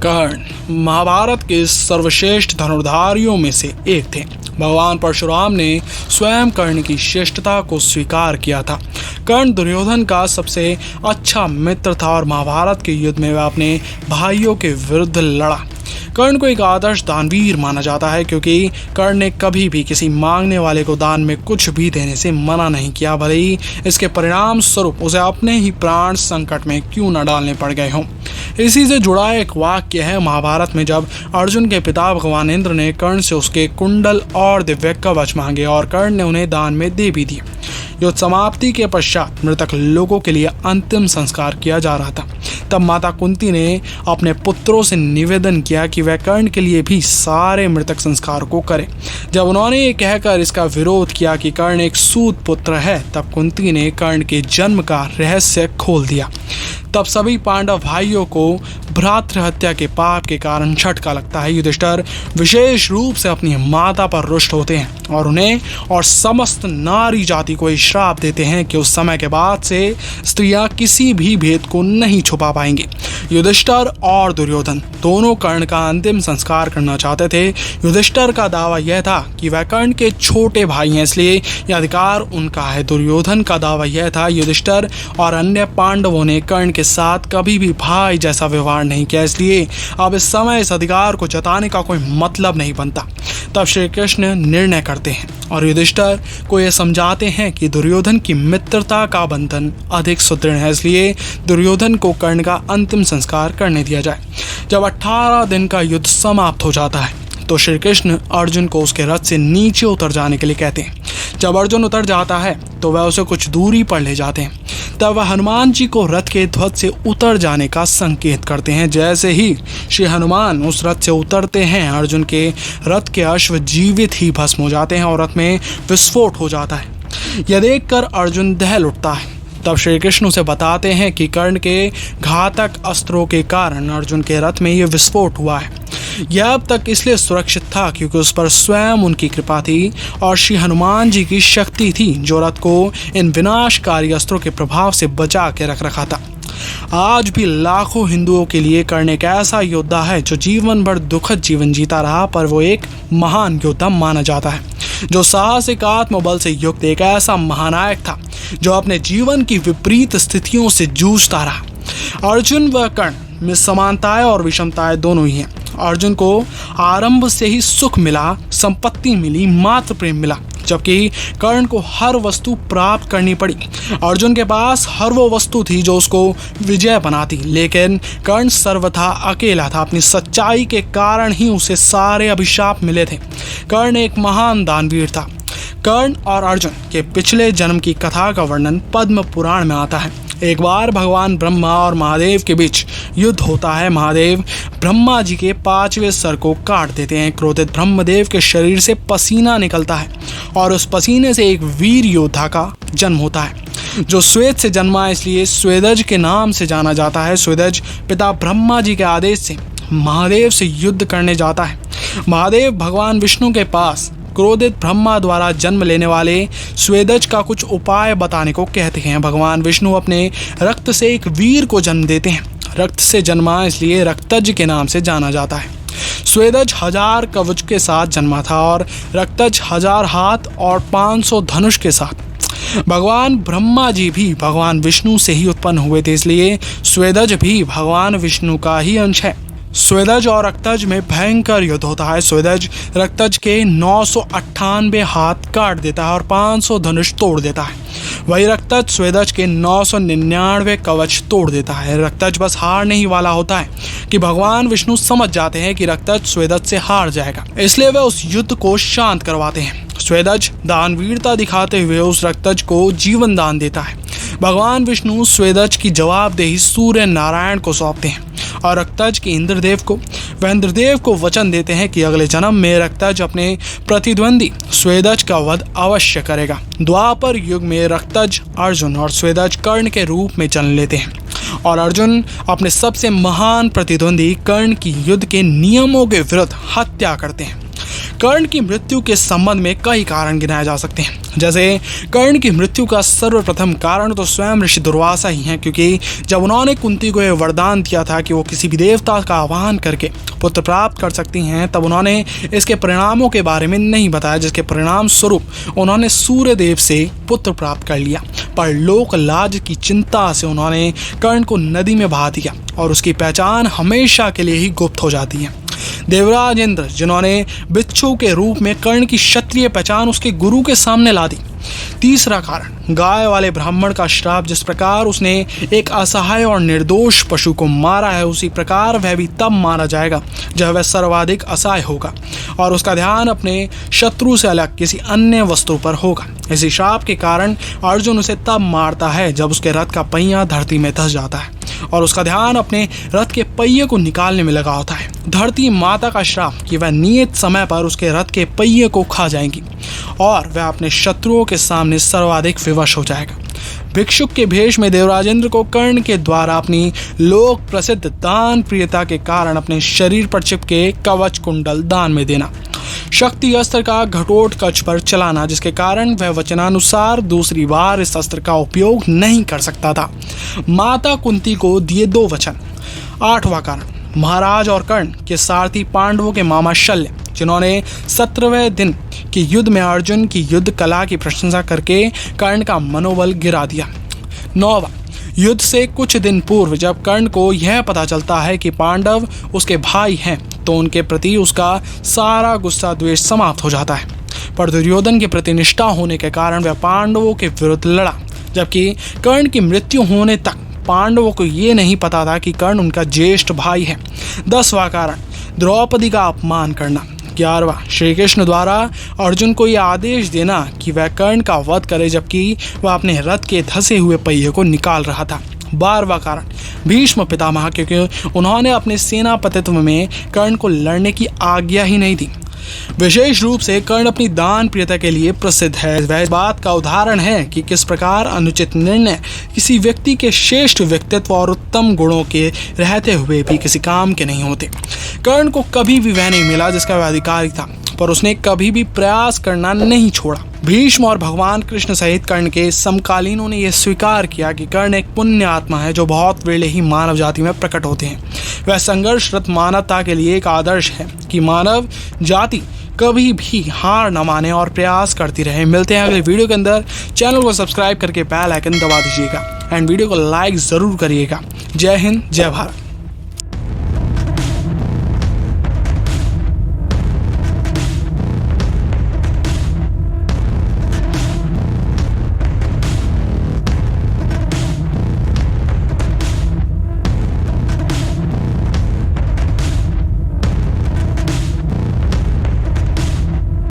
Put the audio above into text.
कर्ण महाभारत के सर्वश्रेष्ठ धनुर्धारियों में से एक थे। भगवान परशुराम ने स्वयं कर्ण की श्रेष्ठता को स्वीकार किया था। कर्ण दुर्योधन का सबसे अच्छा मित्र था और महाभारत के युद्ध में वह अपने भाइयों के विरुद्ध लड़ा। कर्ण को एक आदर्श दानवीर माना जाता है क्योंकि कर्ण ने कभी भी किसी मांगने वाले को दान में कुछ भी देने से मना नहीं किया, भले ही इसके परिणाम स्वरूप उसे अपने ही प्राण संकट में क्यों न डालने पड़ गए हों। इसी से जुड़ा एक वाक्य है महाभारत में, जब अर्जुन के पिता भगवान इंद्र ने कर्ण से उसके कुंडल और दिव्य कवच मांगे और कर्ण ने उन्हें दान में दे भी दिए। युद्ध समाप्ति के पश्चात मृतक लोगों के लिए अंतिम संस्कार किया जा रहा था। तब माता कुंती ने अपने पुत्रों से निवेदन किया कि वह कर्ण के लिए भी सारे मृतक संस्कार को करें। जब उन्होंने ये कहकर इसका विरोध किया कि कर्ण एक सूत पुत्र है, तब कुंती ने कर्ण के जन्म का रहस्य खोल दिया। तब सभी पांडव भाइयों को भ्रातृ हत्या के पाप के कारण झटका लगता है। युधिष्ठिर विशेष रूप से अपनी माता पर रुष्ट होते हैं और उन्हें और समस्त नारी जाति को श्राप देते हैं कि उस समय के बाद से स्त्रियां किसी भी भेद को नहीं छुपा पाएंगी। युधिष्ठिर और दुर्योधन दोनों कर्ण का अंतिम संस्कार करना चाहते थे। युधिष्ठिर का दावा यह था कि वह कर्ण के छोटे भाई हैं, इसलिए यह अधिकार उनका है। दुर्योधन का दावा यह था युधिष्ठिर और अन्य पांडवों ने कर्ण के साथ कभी भी भाई जैसा व्यवहार नहीं किया, इसलिए अब इस समय इस अधिकार को जताने का कोई मतलब नहीं बनता। तब श्री कृष्ण निर्णय करते हैं और युधिष्ठिर को यह समझाते हैं कि दुर्योधन की मित्रता का बंधन अधिक सुदृढ़ है, इसलिए दुर्योधन को कर्ण का अंतिम संस्कार करने दिया जाए। जब 18 दिन का युद्ध समाप्त हो जाता है तो श्री कृष्ण अर्जुन को उसके रथ से नीचे उतर जाने के लिए कहते हैं। जब अर्जुन उतर जाता है तो वह उसे कुछ दूरी पर ले जाते हैं। तब वह हनुमान जी को रथ के ध्वज से उतर जाने का संकेत करते हैं। जैसे ही श्री हनुमान उस रथ से उतरते हैं, अर्जुन के रथ के अश्व जीवित ही भस्म हो जाते हैं और रथ में विस्फोट हो जाता है। यह देखकर अर्जुन दहल उठता है। तब श्री कृष्ण उसे बताते हैं कि कर्ण के घातक अस्त्रों के कारण अर्जुन के रथ में यह विस्फोट हुआ है। यह अब तक इसलिए सुरक्षित था क्योंकि उस पर स्वयं उनकी कृपा थी और श्री हनुमान जी की शक्ति थी जो रथ को इन विनाशकारी अस्त्रों के प्रभाव से बचा के रख रखा था। आज भी लाखों हिंदुओं के लिए कर्ण एक ऐसा योद्धा है जो जीवन भर दुखद जीवन जीता रहा, पर वो एक महान योद्धा माना जाता है जो साहसिक आत्मबल से युक्त एक ऐसा महानायक था जो अपने जीवन की विपरीत स्थितियों से जूझता रहा। अर्जुन व कर्ण में समानताएं और विषमताएं दोनों ही हैं। अर्जुन को आरंभ से ही सुख मिला, संपत्ति मिली, मात्र प्रेम मिला, जबकि कर्ण को हर वस्तु प्राप्त करनी पड़ी। अर्जुन के पास हर वो वस्तु थी जो उसको विजय बनाती, लेकिन कर्ण सर्वथा अकेला था। अपनी सच्चाई के कारण ही उसे सारे अभिशाप मिले थे। कर्ण एक महान दानवीर था। कर्ण और अर्जुन के पिछले जन्म की कथा का वर्णन पद्म पुराण में आता है। एक बार भगवान ब्रह्मा और महादेव के बीच युद्ध होता है। महादेव ब्रह्मा जी के 5वें सर को काट देते हैं। क्रोधित ब्रह्मदेव के शरीर से पसीना निकलता है और उस पसीने से एक वीर योद्धा का जन्म होता है जो श्वेत से जन्मा, इसलिए स्वेदज के नाम से जाना जाता है। स्वेदज पिता ब्रह्मा जी के आदेश से महादेव से युद्ध करने जाता है। महादेव भगवान विष्णु के पास क्रोधित ब्रह्मा द्वारा जन्म लेने वाले स्वेदज का कुछ उपाय बताने को कहते हैं। भगवान विष्णु अपने रक्त से एक वीर को जन्म देते हैं। रक्त से जन्मा इसलिए रक्तज के नाम से जाना जाता है। स्वेदज 1000 कवच के साथ जन्मा था और रक्तज 1000 हाथ और 500 धनुष के साथ। भगवान ब्रह्मा जी भी भगवान विष्णु से ही उत्पन्न हुए थे, इसलिए स्वेदज भी भगवान विष्णु का ही अंश है। स्वेदज और रक्तज में भयंकर युद्ध होता है। स्वेदज रक्तज के 998 हाथ काट देता है और 500 धनुष तोड़ देता है। वही रक्तज स्वेदज के 999 कवच तोड़ देता है। रक्तज बस हारने ही वाला होता है कि भगवान विष्णु समझ जाते हैं कि रक्तज स्वेदज से हार जाएगा, इसलिए वे उस युद्ध को शांत करवाते हैं। स्वेदज दानवीरता दिखाते हुए उस रक्तज को जीवन दान देता है। भगवान विष्णु स्वेदज की जवाबदेही सूर्य नारायण को सौंपते हैं और रक्तज के इंद्रदेव को। वह इंद्रदेव को वचन देते हैं कि अगले जन्म में रक्तज अपने प्रतिद्वंदी स्वेदज का वध अवश्य करेगा। द्वापर युग में रक्तज अर्जुन और स्वेदज कर्ण के रूप में जन्म लेते हैं और अर्जुन अपने सबसे महान प्रतिद्वंदी कर्ण की युद्ध के नियमों के विरुद्ध हत्या करते हैं। कर्ण की मृत्यु के संबंध में कई कारण गिनाए जा सकते हैं। जैसे कर्ण की मृत्यु का सर्वप्रथम कारण तो स्वयं ऋषि दुर्वासा ही हैं, क्योंकि जब उन्होंने कुंती को यह वरदान दिया था कि वो किसी भी देवता का आह्वान करके पुत्र प्राप्त कर सकती हैं, तब उन्होंने इसके परिणामों के बारे में नहीं बताया, जिसके परिणाम स्वरूप उन्होंने सूर्य देव से पुत्र प्राप्त कर लिया। पर लोक लाज की चिंता से उन्होंने कर्ण को नदी में बहा दिया और उसकी पहचान हमेशा के लिए ही गुप्त हो जाती है। देवराज इंद्र, जिन्होंने बिच्छू के रूप में कर्ण की क्षत्रिय पहचान उसके गुरु के सामने ला दी। तीसरा कारण, गाय वाले ब्राह्मण का श्राप। जिस प्रकार उसने एक असहाय और निर्दोष पशु को मारा है, उसी प्रकार वह भी तब मारा जाएगा जब वह सर्वाधिक असहाय होगा और उसका ध्यान अपने शत्रु से अलग किसी अन्य वस्तु पर होगा। इसी श्राप के कारण अर्जुन उसे तब मारता है जब उसके रथ का पहिया धरती में धंस जाता है और उसका ध्यान अपने रथ के पहिए को निकालने में लगा होता है। धरती माता का श्राप कि वह नियत समय पर उसके रथ के पहिए को खा जाएंगी और वह अपने शत्रुओं के सामने सर्वाधिक विवश हो जाएगा। भिक्षुक के भेष में देवराजेंद्र को कर्ण के द्वारा अपनी लोक प्रसिद्ध दान प्रियता के कारण अपने शरीर पर चिपके कवच कुंडल दान में देना, शक्ति अस्त्र का घटोत्कच पर चलाना, जिसके कारण वह वचनानुसार दूसरी बार इस अस्त्र का उपयोग नहीं कर सकता था, माता कुंती को दिए 2 वचन। 8वां कारण, महाराज और कर्ण के सारथी पांडवों के मामा शल्य, जिन्होंने 17वें दिन के युद्ध में अर्जुन की युद्ध कला की प्रशंसा करके कर्ण का मनोबल गिरा दिया। 9वां, युद्ध से कुछ दिन पूर्व जब कर्ण को यह पता चलता है कि पांडव उसके भाई हैं, तो उनके प्रति उसका सारा गुस्सा द्वेष समाप्त हो जाता है। पर दुर्योधन के प्रति निष्ठा होने के कारण वह पांडवों के विरुद्ध लड़ा, जबकि कर्ण की मृत्यु होने तक पांडवों को ये नहीं पता था कि कर्ण उनका ज्येष्ठ भाई है। 10वां कारण, द्रौपदी का अपमान करना। 11वां, श्री कृष्ण द्वारा अर्जुन को यह आदेश देना कि वह कर्ण का वध करे, जबकि वह अपने रथ के धंसे हुए पहिए को निकाल रहा था। 12वां कारण, भीष्म पितामह, क्योंकि उन्होंने अपने सेनापतित्व में कर्ण को लड़ने की आज्ञा ही नहीं दी। विशेष रूप से कर्ण अपनी दान प्रियता के लिए प्रसिद्ध है। वह इस बात का उदाहरण है कि किस प्रकार अनुचित निर्णय किसी व्यक्ति के श्रेष्ठ व्यक्तित्व और उत्तम गुणों के रहते हुए भी किसी काम के नहीं होते। कर्ण को कभी भी वह नहीं मिला जिसका वह अधिकारी था, पर उसने कभी भी प्रयास करना नहीं छोड़ा। भीष्म और भगवान कृष्ण सहित कर्ण के समकालीनों ने यह स्वीकार किया कि कर्ण एक पुण्य आत्मा है जो बहुत वेले ही मानव जाति में प्रकट होते हैं। वह संघर्षरत मानवता के लिए एक आदर्श है कि मानव जाति कभी भी हार न माने और प्रयास करती रहे। मिलते हैं अगले वीडियो के अंदर। चैनल को सब्सक्राइब करके बेल आइकन दबा दीजिएगा एंड वीडियो को लाइक ज़रूर करिएगा। जय हिंद, जय भारत।